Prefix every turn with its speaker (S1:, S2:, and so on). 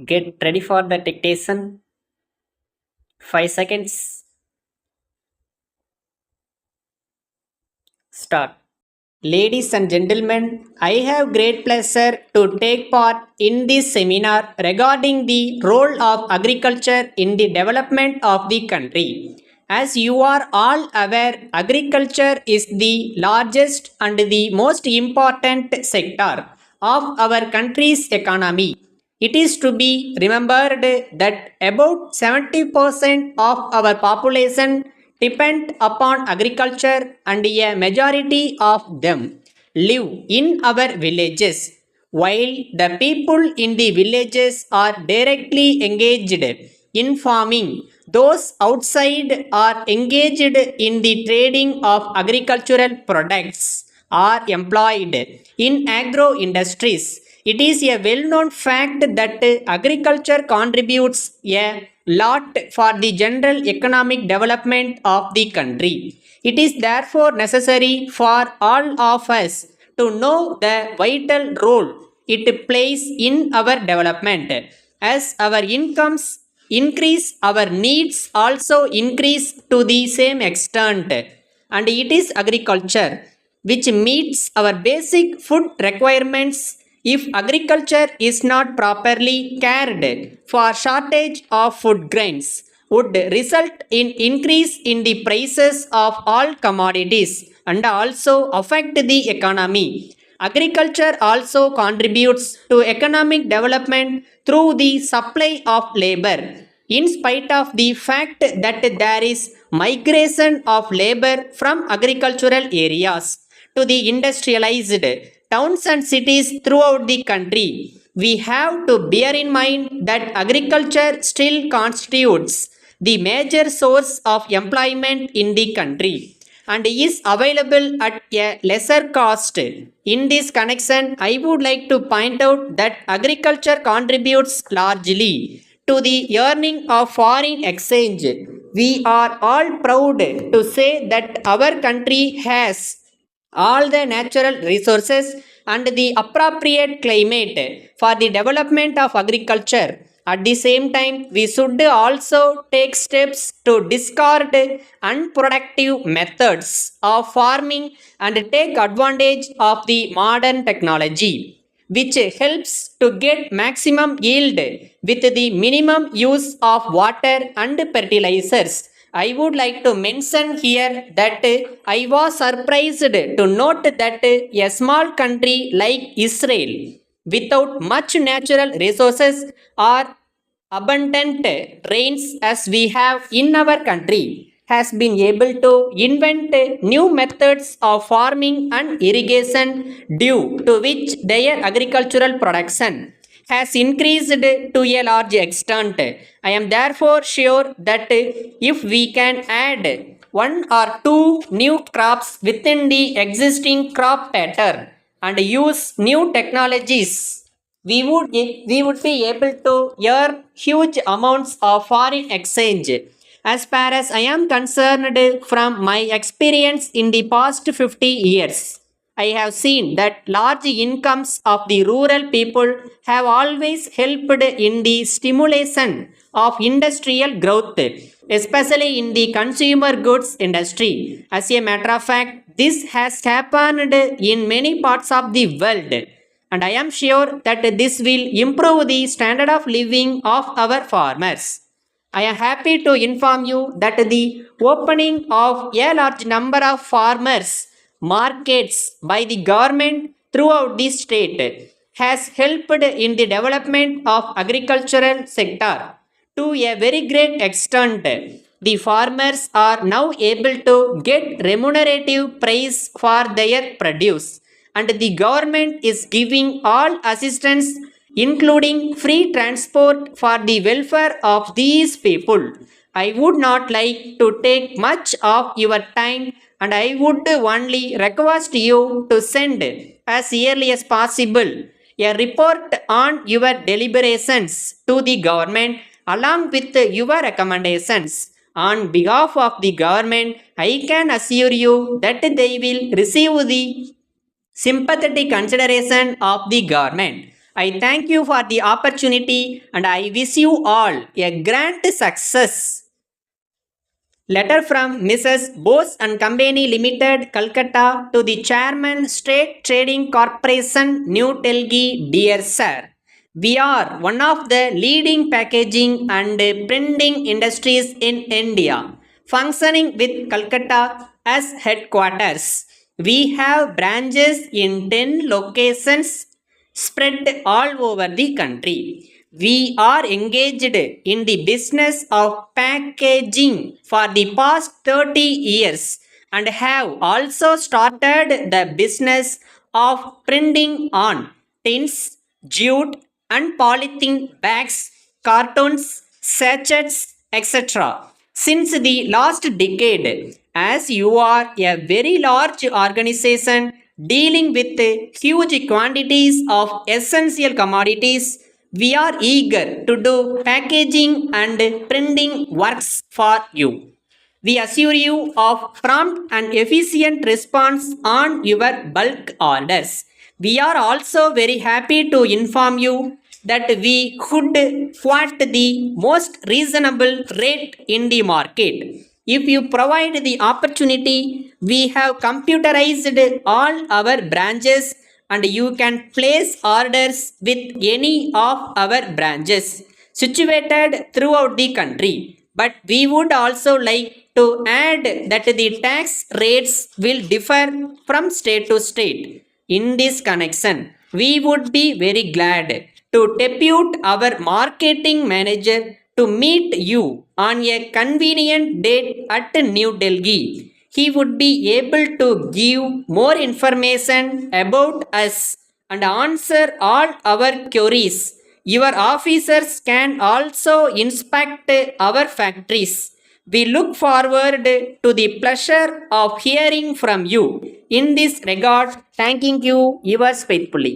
S1: Get ready for the dictation. 5 seconds. Start. Ladies and gentlemen, I have great pleasure to take part in this seminar regarding the role of agriculture in the development of the country. As you are all aware, agriculture is the largest and the most important sector of our country's economy. It is to be remembered that about 70% of our population depend upon agriculture and a majority of them live in our villages. While the people in the villages are directly engaged in farming, those outside are engaged in the trading of agricultural products are employed in agro industries. It is a well known fact that agriculture contributes a lot for the general economic development of the country. It is therefore necessary for all of us to know the vital role it plays in our development. As our incomes increase, our needs also increase to the same extent, and it is agriculture which meets our basic food requirements. If agriculture is not properly cared for, shortage of food grains would result in increase in the prices of all commodities and also affect the economy. Agriculture also contributes to economic development through the supply of labor. In spite of the fact that there is migration of labor from agricultural areas to the industrialized towns and cities throughout the country, we have to bear in mind that agriculture still constitutes the major source of employment in the country and is available at a lesser cost. In this connection, I would like to point out that agriculture contributes largely to the earning of foreign exchange. We are all proud to say that our country has all the natural resources and the appropriate climate for the development of agriculture. At the same time, we should also take steps to discard unproductive methods of farming and take advantage of the modern technology, which helps to get maximum yield with the minimum use of water and fertilizers. I would like to mention here that I was surprised to note that a small country like Israel, without much natural resources or abundant rains as we have in our country, has been able to invent new methods of farming and irrigation, due to which their agricultural production has increased to a large extent. I am therefore sure that if we can add one or two new crops within the existing crop pattern and use new technologies, we would be able to earn huge amounts of foreign exchange. As far as I am concerned, from my experience in the past 50 years, I have seen that large incomes of the rural people have always helped in the stimulation of industrial growth, especially in the consumer goods industry. As a matter of fact, this has happened in many parts of the world, and I am sure that this will improve the standard of living of our farmers. I am happy to inform you that the opening of a large number of farmers markets by the government throughout the state has helped in the development of agricultural sector to a very great extent. The farmers are now able to get remunerative price for their produce, and the government is giving all assistance including free transport for the welfare of these people. I would not like to take much of your time, and I would only request you to send as early as possible a report on your deliberations to the government along with your recommendations. On behalf of the government, I can assure you that they will receive the sympathetic consideration of the government. I thank you for the opportunity and I wish you all a grand success. Letter from Mrs. Bose and Company Limited, Calcutta, to the Chairman, State Trading Corporation, New Delhi. Dear Sir, we are one of the leading packaging and printing industries in India, functioning with Calcutta as headquarters. We have branches in 10 locations spread all over the country. We are engaged in the business of packaging for the past 30 years and have also started the business of printing on tins, jute, and polythene bags, cartons, sachets, etc. Since the last decade, as you are a very large organization dealing with huge quantities of essential commodities, we are eager to do packaging and printing works for you. We assure you of prompt and efficient response on your bulk orders. We are also very happy to inform you that we could quote the most reasonable rate in the market. If you provide the opportunity, we have computerized all our branches and you can place orders with any of our branches situated throughout the country. But we would also like to add that the tax rates will differ from state to state. In this connection, we would be very glad to depute our marketing manager to meet you on a convenient date at New Delhi. He would be able to give more information about us and answer all our queries. Your officers can also inspect our factories. We look forward to the pleasure of hearing from you. In this regard, thanking you, yours faithfully.